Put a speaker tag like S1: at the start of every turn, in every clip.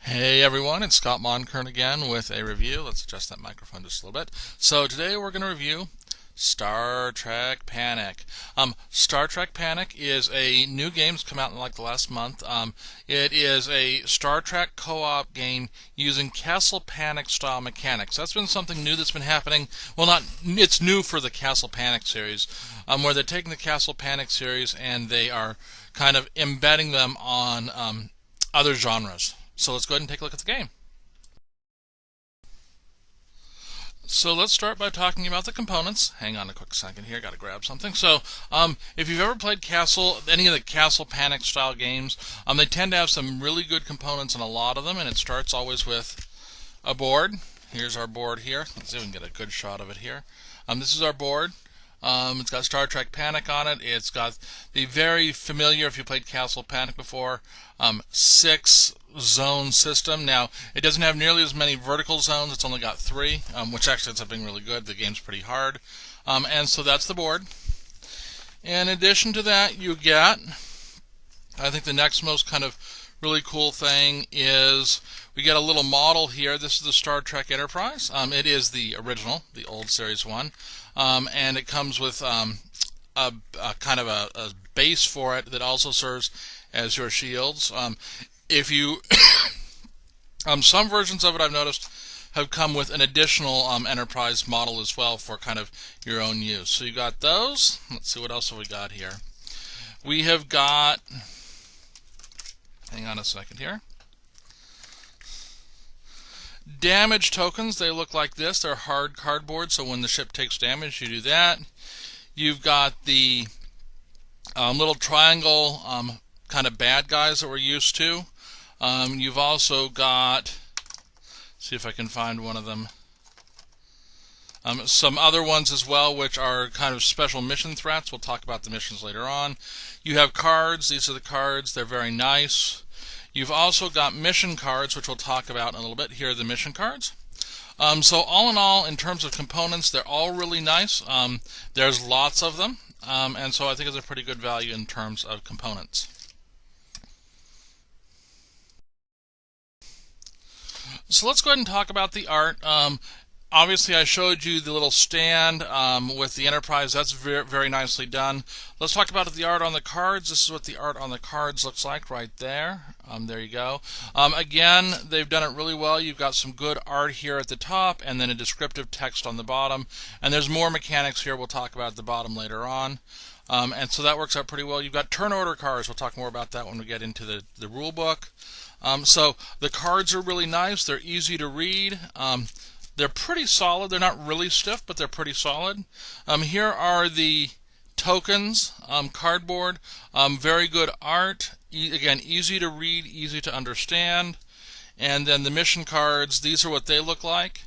S1: Hey everyone, it's Scott Monkern again with a review. Let's adjust that microphone just a little bit. So today we're going to review Star Trek Panic. Star Trek Panic is a new game that's come out in like the last month. It is a Star Trek co-op game using Castle Panic style mechanics. That's been something new that's been happening. Well, it's new for the Castle Panic series, where they're taking the Castle Panic series and they are kind of embedding them on other genres. So let's go ahead and take a look at the game. So let's start by talking about the components. Hang on a quick second here, got to grab something. So if you've ever played any of the Castle Panic style games, they tend to have some really good components in a lot of them, and it starts always with a board. Here's our board here. Let's see if we can get a good shot of it here. This is our board. It's got Star Trek Panic on it. It's got the very familiar, if you played Castle Panic before, 6-zone system. Now, it doesn't have nearly as many vertical zones. It's only got 3, which actually ends up being really good. The game's pretty hard. And so that's the board. In addition to that, you get, I think the next most kind of really cool thing is we get a little model here. This is the Star Trek Enterprise. It is the original, the old series one, and it comes with a kind of a base for it that also serves as your shields. If you some versions of it I've noticed have come with an additional Enterprise model as well for kind of your own use. So you got those. Let's see what else have we got here. We have got, hang on a second here, damage tokens. They look like this. They're hard cardboard, so when the ship takes damage, you do that. You've got the little triangle kind of bad guys that we're used to. You've also got, see if I can find one of them, some other ones as well, which are kind of special mission threats. We'll talk about the missions later on. You have cards. These are the cards. They're very nice. You've also got mission cards, which we'll talk about in a little bit. Here are the mission cards. So all in all, in terms of components, they're all really nice. There's lots of them, and so I think it's a pretty good value in terms of components. So let's go ahead and talk about the art. Obviously, I showed you the little stand with the Enterprise. That's very, very nicely done. Let's talk about the art on the cards. This is what the art on the cards looks like right there. There you go. Again, they've done it really well. You've got some good art here at the top and then a descriptive text on the bottom. And there's more mechanics here we'll talk about at the bottom later on. And so that works out pretty well. You've got turn order cards. We'll talk more about that when we get into the rule book. So the cards are really nice. They're easy to read. They're pretty solid. They're not really stiff, but they're pretty solid. Here are the tokens, cardboard. Very good art. Again, easy to read, easy to understand. And then the mission cards, these are what they look like.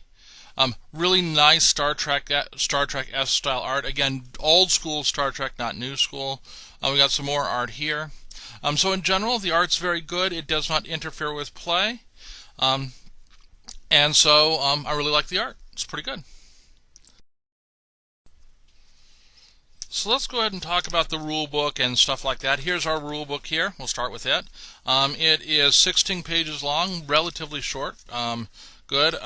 S1: Really nice Star Trek S style art. Again, old school Star Trek, not new school. We got some more art here. So in general, the art's very good. It does not interfere with play. And so I really like the art. It's pretty good. So let's go ahead and talk about the rule book and stuff like that. Here's our rule book here. We'll start with it. It is 16 pages long, relatively short. Good.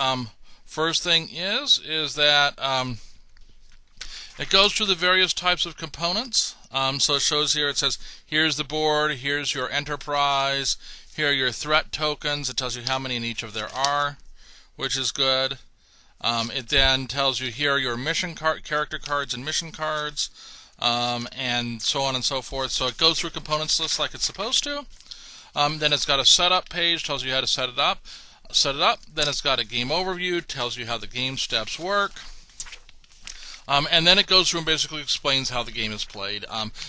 S1: First thing is that it goes through the various types of components. So it shows here, it says, here's the board, here's your Enterprise, here are your threat tokens. It tells you how many in each of there are, which is good. It then tells you here are your mission character cards and mission cards, and so on and so forth. So it goes through components list like it's supposed to. Then it's got a setup page, tells you how to set it up. Then it's got a game overview, tells you how the game steps work. And then it goes through and basically explains how the game is played.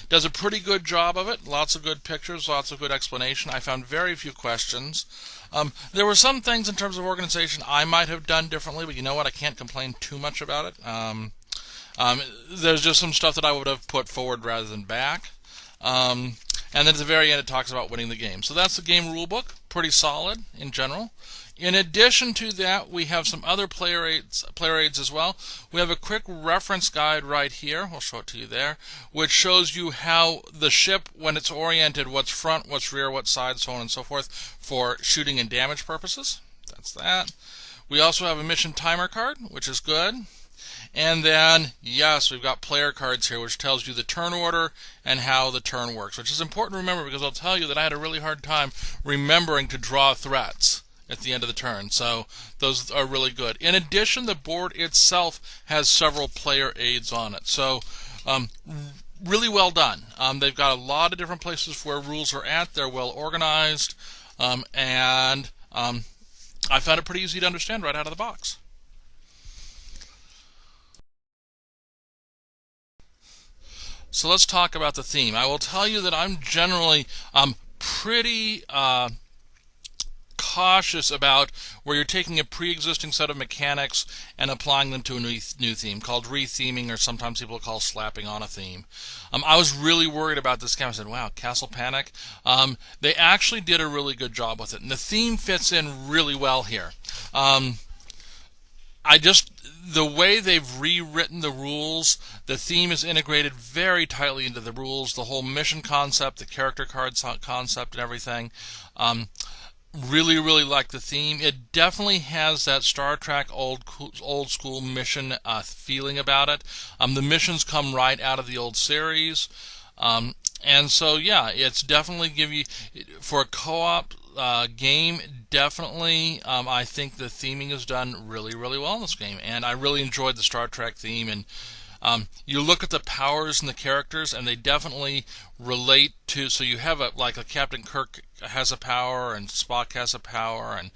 S1: Does a pretty good job of it. Lots of good pictures, lots of good explanation. I found very few questions. There were some things in terms of organization I might have done differently, but you know what? I can't complain too much about it. There's just some stuff that I would have put forward rather than back. And And then at the very end it talks about winning the game. So that's the game rulebook, pretty solid in general. In addition to that, we have some other player aids as well. We have a quick reference guide right here. We'll show it to you there, which shows you how the ship, when it's oriented, what's front, what's rear, what side, so on and so forth, for shooting and damage purposes. That's that. We also have a mission timer card, which is good. And then, yes, we've got player cards here, which tells you the turn order and how the turn works, which is important to remember because I'll tell you that I had a really hard time remembering to draw threats at the end of the turn. So those are really good. In addition, the board itself has several player aids on it. So really well done. They've got a lot of different places where rules are at. They're well organized. And I found it pretty easy to understand right out of the box. So let's talk about the theme. I will tell you that I'm generally pretty cautious about where you're taking a pre-existing set of mechanics and applying them to a new theme called re-theming, or sometimes people call slapping on a theme. I was really worried about this game. I said, wow, Castle Panic. They actually did a really good job with it, and the theme fits in really well here. The way they've rewritten the rules, the theme is integrated very tightly into the rules, the whole mission concept, the character cards concept, and everything. Really, really like the theme. It definitely has that Star Trek old school mission feeling about it. The missions come right out of the old series. And so, yeah, it's definitely give you, for a co-op game, definitely, I think the theming is done really, really well in this game. And I really enjoyed the Star Trek theme. And you look at the powers and the characters, and they definitely relate to, so you have like a Captain Kirk has a power, and Spock has a power, and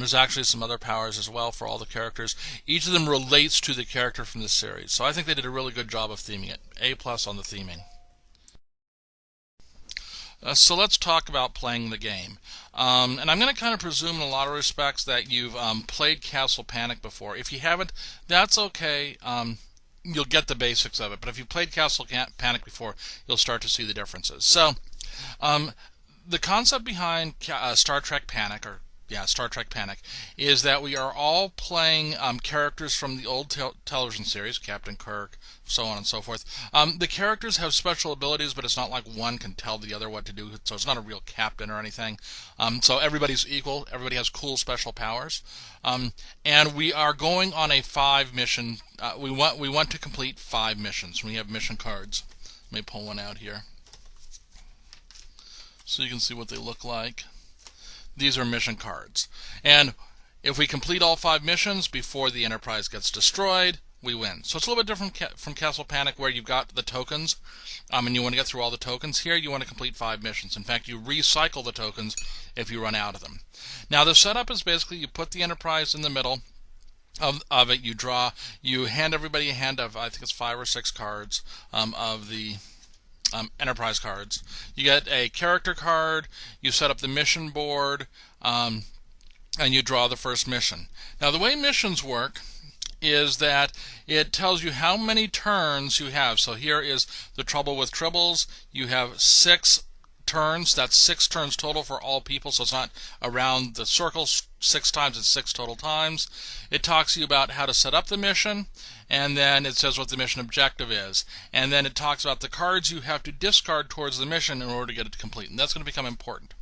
S1: there's actually some other powers as well for all the characters. Each of them relates to the character from the series. So I think they did a really good job of theming it. A+ on the theming. So let's talk about playing the game. And I'm going to kind of presume in a lot of respects that you've played Castle Panic before. If you haven't, that's okay. You'll get the basics of it. But if you've played Castle Panic before, you'll start to see the differences. So the concept behind Star Trek Panic, Star Trek Panic, is that we are all playing characters from the old television series, Captain Kirk, so on and so forth. The characters have special abilities, but it's not like one can tell the other what to do, so it's not a real captain or anything. So everybody's equal. Everybody has cool special powers. And we are going on a 5-mission. We want to complete 5 missions. We have mission cards. Let me pull one out here so you can see what they look like. These are mission cards. And if we complete all 5 missions before the Enterprise gets destroyed, we win. So it's a little bit different from Castle Panic, where you've got the tokens, and you want to get through all the tokens. Here you want to complete 5 missions. In fact, you recycle the tokens if you run out of them. Now the setup is basically you put the Enterprise in the middle of it. You hand everybody a hand of, I think it's 5 or 6 cards of the Enterprise cards. You get a character card, you set up the mission board, and you draw the first mission. Now the way missions work is that it tells you how many turns you have. So here is the trouble with tribbles. You have 6 turns. That's 6 turns total for all people, so it's not around the circle 6 times, it's 6 total times. It talks to you about how to set up the mission, and then it says what the mission objective is. And then it talks about the cards you have to discard towards the mission in order to get it complete. And that's going to become important.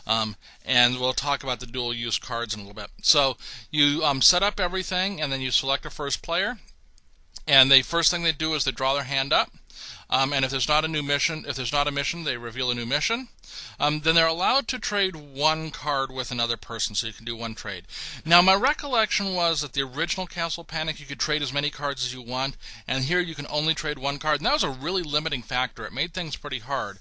S1: And we'll talk about the dual use cards in a little bit. So you set up everything, and then you select a first player. And the first thing they do is they draw their hand up. And if there's not a mission, they reveal a new mission. Then they're allowed to trade 1 card with another person, so you can do 1 trade. Now, my recollection was that the original Castle Panic, you could trade as many cards as you want, and here you can only trade 1 card. And that was a really limiting factor. It made things pretty hard,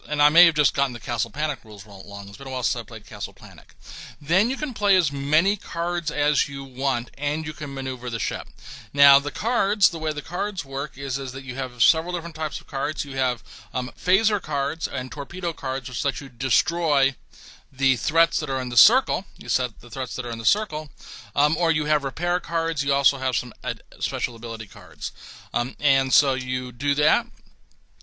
S1: and I may have just gotten the Castle Panic rules wrong. It's been a while since I played Castle Panic. Then you can play as many cards as you want, and you can maneuver the ship. Now, the way the cards work is that you have several different types of cards. You have phaser cards and torpedo cards, which let you destroy the threats that are in the circle. You set the threats that are in the circle. Or you have repair cards. You also have some special ability cards. And so you do that.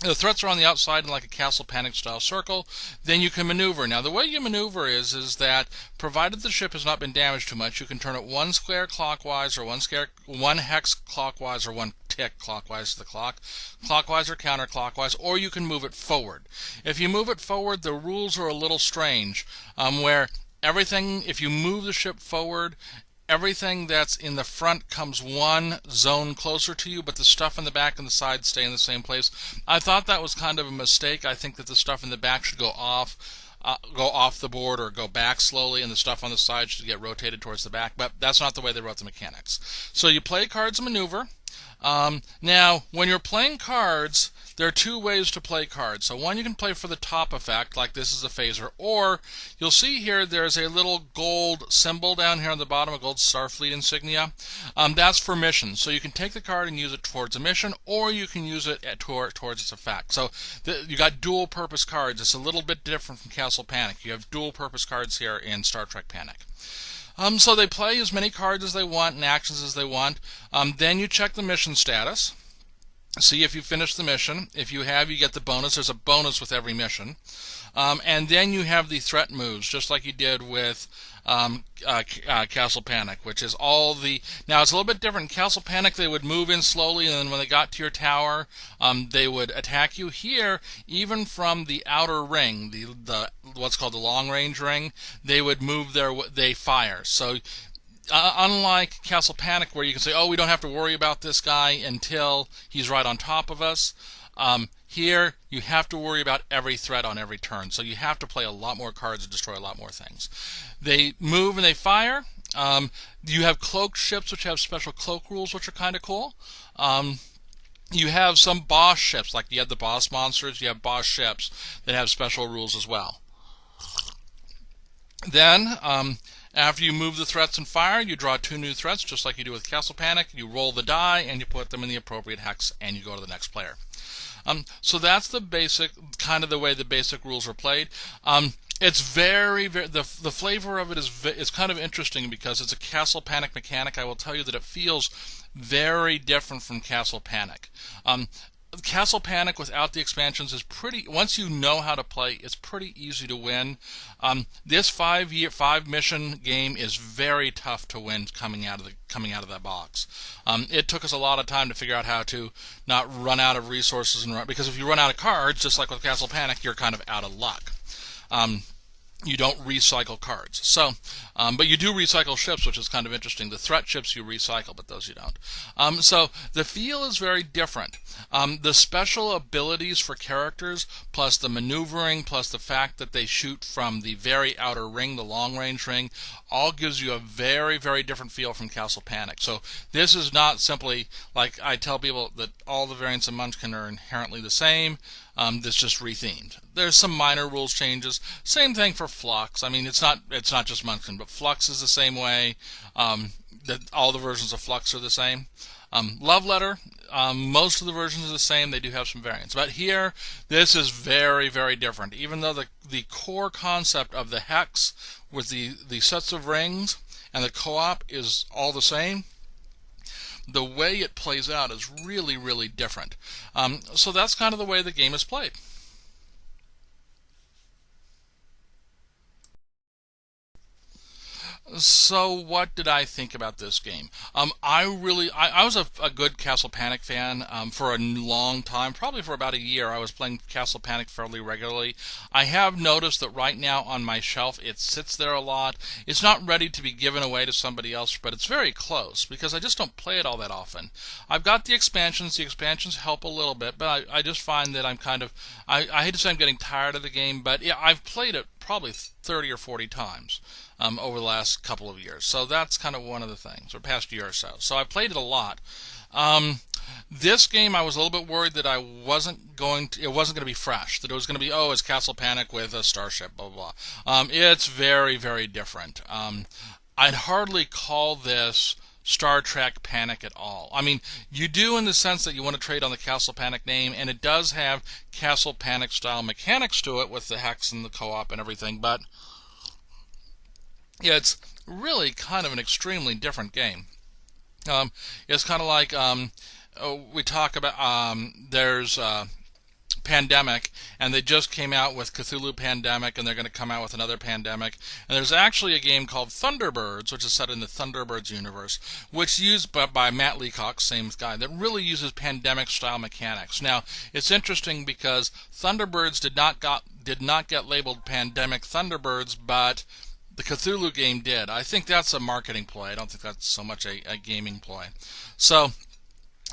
S1: The threats are on the outside in like a Castle Panic style circle. Then you can maneuver. Now the way you maneuver is that provided the ship has not been damaged too much, you can turn it one square clockwise or one hex clockwise or one tick clockwise to the clockwise or counterclockwise, or you can move it forward. If you move it forward, the rules are a little strange, where everything, if you move the ship forward, everything that's in the front comes one zone closer to you, but the stuff in the back and the side stay in the same place. I thought that was kind of a mistake. I think that the stuff in the back should go off the board or go back slowly, and the stuff on the side should get rotated towards the back, but that's not the way they wrote the mechanics. So you play cards and maneuver. Now, when you're playing cards, there are two ways to play cards. So one, you can play for the top effect, like this is a phaser, or you'll see here there's a little gold symbol down here on the bottom, a gold Starfleet insignia. That's for missions. So you can take the card and use it towards a mission, or you can use it towards its effect. So you got dual purpose cards. It's a little bit different from Castle Panic. You have dual purpose cards here in Star Trek Panic. So they play as many cards as they want and actions as they want. Then you check the mission status. See if you finished the mission. If you have, you get the bonus. There's a bonus with every mission. And then you have the threat moves, just like you did with Castle Panic, which is all the... Now, it's a little bit different. In Castle Panic, they would move in slowly, and then when they got to your tower, they would attack you. Here, even from the outer ring, the what's called the long-range ring, they would move they fire. So... unlike Castle Panic, where you can say, oh, we don't have to worry about this guy until he's right on top of us, here you have to worry about every threat on every turn. So you have to play a lot more cards and destroy a lot more things. They move and they fire. You have cloaked ships, which have special cloak rules, which are kind of cool. You have some boss ships, like you have the boss monsters, you have boss ships that have special rules as well. Then, after you move the threats and fire, you draw 2 new threats, just like you do with Castle Panic. You roll the die, and you put them in the appropriate hex, and you go to the next player. So that's the basic, kind of the way the basic rules are played. It's very, very, the flavor of it is kind of interesting because it's a Castle Panic mechanic. I will tell you that it feels very different from Castle Panic. Castle Panic without the expansions is pretty. Once you know how to play, it's pretty easy to win. This 5 mission game is very tough to win coming out of that box. It took us a lot of time to figure out how to not run out of resources because if you run out of cards, just like with Castle Panic, you're kind of out of luck. You don't recycle cards. So, but you do recycle ships, which is kind of interesting. The threat ships you recycle, but those you don't. So the feel is very different. The special abilities for characters, plus the maneuvering, plus the fact that they shoot from the very outer ring, the long-range ring, all gives you a very, very different feel from Castle Panic. So this is not simply, like I tell people, that all the variants of Munchkin are inherently the same. That's just rethemed. There's some minor rules changes. Same thing for Flux. I mean, it's not just Munchkin, but Flux is the same way. That all the versions of Flux are the same. Love Letter, most of the versions are the same. They do have some variants. But here, this is very, very different. Even though the core concept of the hex with the sets of rings and the co-op is all the same, the way it plays out is really, really different. So that's kind of the way the game is played. So what did I think about this game? I was a good Castle Panic fan for a long time, probably for about a year. I was playing Castle Panic fairly regularly. I have noticed that right now on my shelf it sits there a lot. It's not ready to be given away to somebody else, but it's very close because I just don't play it all that often. I've got the expansions. The expansions help a little bit, but I just find that I'm kind of, I hate to say I'm getting tired of the game, but yeah, I've played it probably 30 or 40 times over the last couple of years. So that's kind of one of the things, or past year or so. So I played it a lot. This game, I was a little bit worried that it wasn't going to be fresh, that it was going to be, oh, it's Castle Panic with a starship, blah, blah, blah. It's very, very different. I'd hardly call this Star Trek Panic at all. I mean, you do in the sense that you want to trade on the Castle Panic name, and it does have Castle Panic style mechanics to it with the hex and the co-op and everything, but yeah, it's really kind of an extremely different game. It's kind of like we talk about. There's Pandemic, and they just came out with Cthulhu Pandemic, and they're going to come out with another Pandemic. And there's actually a game called Thunderbirds, which is set in the Thunderbirds universe, which used by Matt Leacock, same guy, that really uses Pandemic style mechanics. Now, it's interesting because Thunderbirds did not get labeled Pandemic Thunderbirds, but the Cthulhu game did. I think that's a marketing play. I don't think that's so much a gaming play. So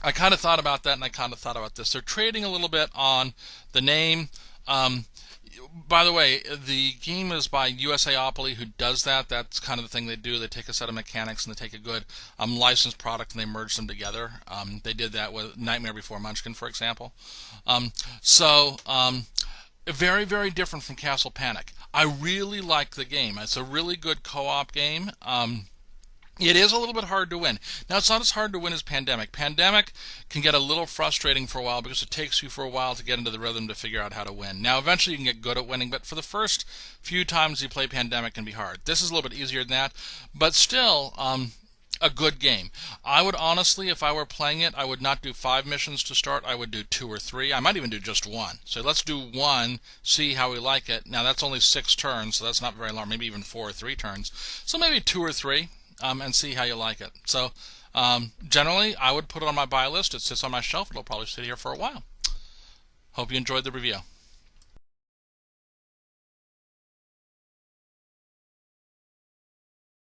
S1: I kind of thought about that, and I kind of thought about this. They're trading a little bit on the name. By the way, the game is by USAopoly, who does that. That's kind of the thing they do. They take a set of mechanics and they take a good licensed product and they merge them together. They did that with Nightmare Before Munchkin, for example. Very, very different from Castle Panic. I really like the game. It's a really good co-op game. It is a little bit hard to win. Now, it's not as hard to win as Pandemic. Pandemic can get a little frustrating for a while because it takes you for a while to get into the rhythm to figure out how to win. Now, eventually you can get good at winning, but for the first few times you play Pandemic can be hard. This is a little bit easier than that, but still a good game. I would honestly, if I were playing it, I would not do 5 missions to start. I would do 2 or 3. I might even do just 1. So let's do 1, see how we like it. Now, that's only 6 turns, so that's not very long. Maybe even 4 or 3 turns. So maybe 2 or 3. And see how you like it. So generally, I would put it on my buy list. It sits on my shelf. It'll probably sit here for a while. Hope you enjoyed the review.